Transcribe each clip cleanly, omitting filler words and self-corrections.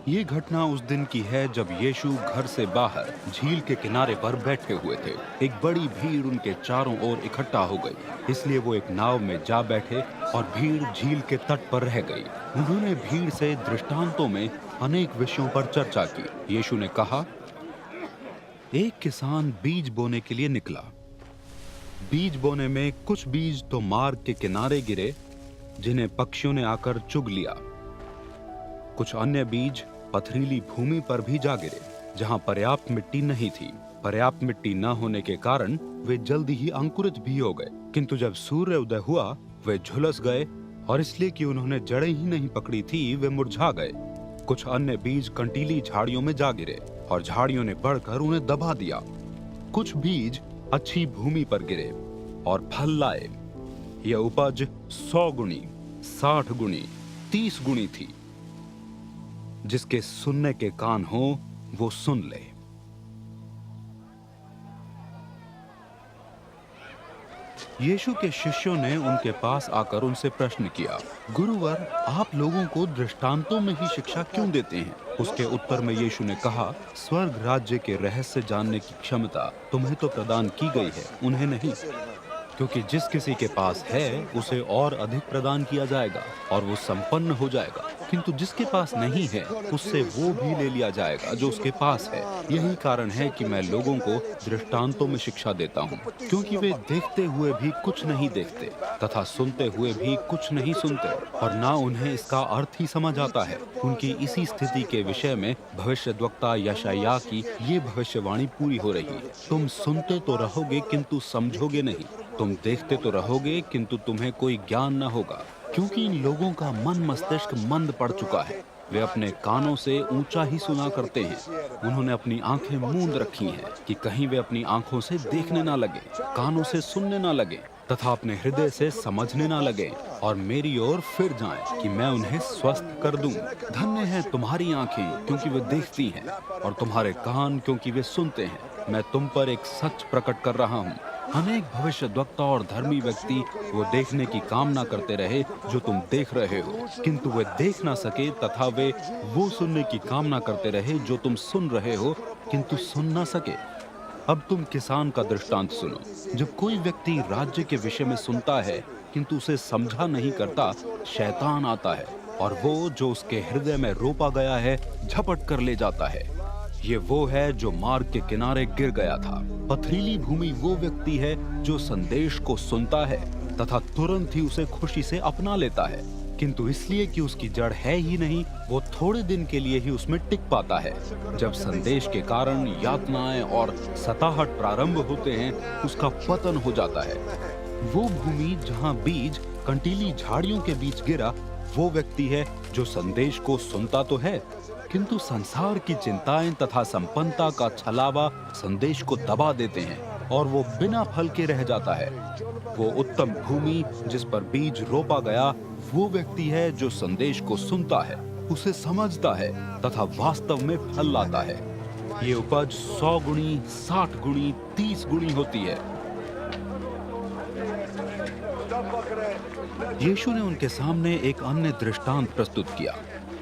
ये घटना उस दिन की है जब यीशु घर से बाहर झील के किनारे पर बैठे हुए थे। एक बड़ी भीड़ उनके चारों ओर इकट्ठा हो गई, इसलिए वो एक नाव में जा बैठे और भीड़ झील के तट पर रह गई। उन्होंने भीड़ से दृष्टांतों में अनेक विषयों पर चर्चा की। यीशु ने कहा, एक किसान बीज बोने के लिए निकला। बीज बोने में कुछ बीज तो मार्ग के किनारे गिरे, जिन्हें पक्षियों ने आकर चुग लिया। कुछ अन्य बीज पथरीली भूमि पर भी जा गिरे, जहां पर्याप्त मिट्टी नहीं थी। पर्याप्त मिट्टी न होने के कारण वे जल्दी ही अंकुरित भी हो गए, किंतु जब सूर्य उदय हुआ वे झुलस गए, और इसलिए कि उन्होंने जड़ें ही नहीं पकड़ी थी, वे मुरझा गए। कुछ अन्य बीज कंटीली झाड़ियों में जा गिरे और झाड़ियों ने बढ़कर उन्हें दबा दिया। कुछ बीज अच्छी भूमि पर गिरे और फल लाए। यह उपज 100 गुणी, 60 गुणी, 30 गुणी थी। जिसके सुनने के कान हो वो सुन ले। यीशु के शिष्यों ने उनके पास आकर उनसे प्रश्न किया, गुरुवर, आप लोगों को दृष्टांतों में ही शिक्षा क्यों देते हैं? उसके उत्तर में यीशु ने कहा, स्वर्ग राज्य के रहस्य जानने की क्षमता तुम्हें तो प्रदान की गई है, उन्हें नहीं। क्योंकि जिस किसी के पास है उसे और अधिक प्रदान किया जाएगा और वो संपन्न हो जाएगा, किंतु जिसके पास नहीं है उससे वो भी ले लिया जाएगा जो उसके पास है। यही कारण है कि मैं लोगों को दृष्टांतों में शिक्षा देता हूँ, क्योंकि वे देखते हुए भी कुछ नहीं देखते तथा सुनते हुए भी कुछ नहीं सुनते, और ना उन्हें इसका अर्थ ही समझ आता है। उनकी इसी स्थिति के विषय में भविष्यद्वक्ता यशायाह की ये भविष्यवाणी पूरी हो रही है, तुम सुनते तो रहोगे किंतु समझोगे नहीं, तुम देखते तो रहोगे किंतु तुम्हें कोई ज्ञान न होगा। क्योंकि इन लोगों का मन मस्तिष्क मंद पड़ चुका है। वे अपने कानों से ऊंचा ही सुना करते हैं। उन्होंने अपनी आंखें मूंद रखी हैं कि कहीं वे अपनी आंखों से देखने ना लगे, कानों से सुनने ना लगे तथा अपने हृदय से समझने ना लगे और मेरी ओर फिर जाएं कि मैं उन्हें स्वस्थ कर दूं। धन्य है तुम्हारी आंखें क्योंकि वे देखती हैं, और तुम्हारे कान क्योंकि वे सुनते हैं। मैं तुम पर एक सच प्रकट कर रहा हूँ, अनेक भविष्यद्वक्ता और धर्मी व्यक्ति वो देखने की कामना करते रहे जो तुम देख रहे हो, किंतु वे देख ना सके, तथा वे वो सुनने की कामना करते रहे जो तुम सुन रहे हो, किंतु सुन ना सके। अब तुम किसान का दृष्टांत सुनो। जब कोई व्यक्ति राज्य के विषय में सुनता है किंतु उसे समझा नहीं करता, शैतान आता है और वो जो उसके हृदय में रोपा गया है झपट कर ले जाता है। ये वो है जो मार्ग के किनारे गिर गया था। पथरीली भूमि वो व्यक्ति है जो संदेश को सुनता है तथा तुरंत ही उसे खुशी से अपना लेता है, किंतु इसलिए कि उसकी जड़ है ही नहीं, वो थोड़े दिन के लिए ही उसमें टिक पाता है। जब संदेश के कारण यातनाएं और सताहट प्रारंभ होते हैं, उसका पतन हो जाता है। वो भूमि जहाँ बीज कंटीली झाड़ियों के बीच गिरा, वो व्यक्ति है जो संदेश को सुनता तो है, किंतु संसार की चिंताएं तथा संपन्नता का छलावा संदेश को दबा देते हैं और वो बिना फल के रह जाता है। वो उत्तम भूमि जिस पर बीज रोपा गया, वो व्यक्ति है जो संदेश को सुनता है, उसे समझता है तथा वास्तव में फल लाता है। ये उपज 100 गुणी, 60 गुणी, 30 गुणी होती है। यीशु ने उनके सामने एक अन्य दृष्टांत प्रस्तुत किया।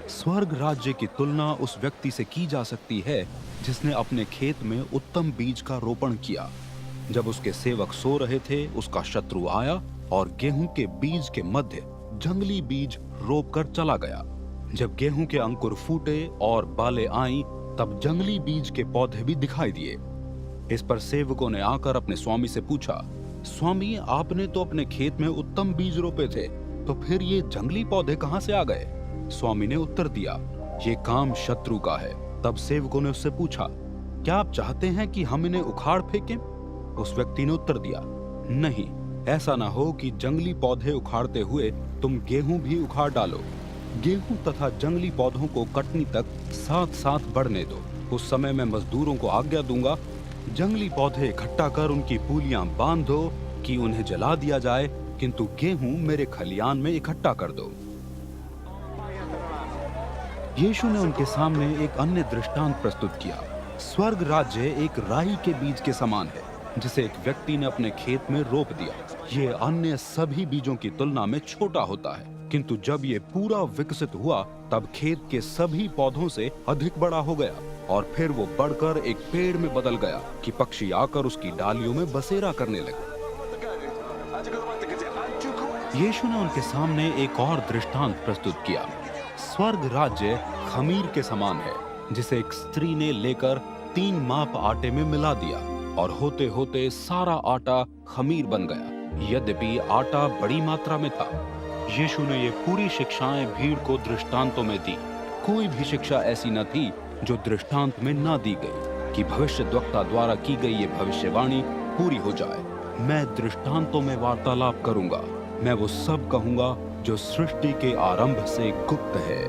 स्वर्ग राज्य की तुलना उस व्यक्ति से की जा सकती है जिसने अपने खेत में उत्तम बीज का रोपण किया। जब उसके सेवक सो रहे थे, उसका शत्रु आया और गेहूं के बीज के मध्य जंगली बीज रोप कर चला गया। जब गेहूं के अंकुर फूटे और बालें आईं, तब जंगली बीज के पौधे भी दिखाई दिए। इस पर सेवकों ने आकर अपने स्वामी से पूछा, स्वामी, आपने तो अपने खेत में उत्तम बीज रोपे थे, तो फिर ये जंगली पौधे कहां से आ गए? स्वामी ने उत्तर दिया, ये काम शत्रु का है। तब सेवकों ने उससे पूछा, क्या आप चाहते हैं कि हम इन्हें उखाड़ फेंकें? उस व्यक्ति ने उत्तर दिया, नहीं, ऐसा ना हो कि जंगली पौधे उखाड़ते हुए तुम गेहूं भी उखाड़ डालो। गेहूं तथा जंगली पौधों को कटनी तक साथ साथ बढ़ने दो। उस समय मैं मजदूरों को आज्ञा दूंगा, जंगली पौधे इकट्ठा कर उनकी पूलियां बांध दो कि उन्हें जला दिया जाए, किंतु गेहूं मेरे खलियान में इकट्ठा कर दो। यीशु ने उनके सामने एक अन्य दृष्टांत प्रस्तुत किया। स्वर्ग राज्य एक राई के बीज के समान है, जिसे एक व्यक्ति ने अपने खेत में रोप दिया। ये अन्य सभी बीजों की तुलना में छोटा होता है, किंतु जब ये पूरा विकसित हुआ तब खेत के सभी पौधों से अधिक बड़ा हो गया और फिर वो बढ़कर एक पेड़ में बदल गया कि पक्षी आकर उसकी डालियों में बसेरा करने लगे। यीशु ने उनके सामने एक और दृष्टांत प्रस्तुत किया। स्वर्ग राज्य खमीर के समान है, जिसे एक स्त्री ने लेकर 3 माप आटे में मिला दिया और होते होते सारा आटा खमीर बन गया, यद्यपि आटा बड़ी मात्रा में था। यीशु ने ये पूरी शिक्षाएं भीड़ को दृष्टांतों में दी। कोई भी शिक्षा ऐसी न थी जो दृष्टांत में ना दी गई कि भविष्यद्वक्ता द्वारा की गई ये भविष्यवाणी पूरी हो जाए। मैं दृष्टांतों में वार्तालाप करूंगा, मैं वो सब कहूंगा जो सृष्टि के आरंभ से गुप्त है।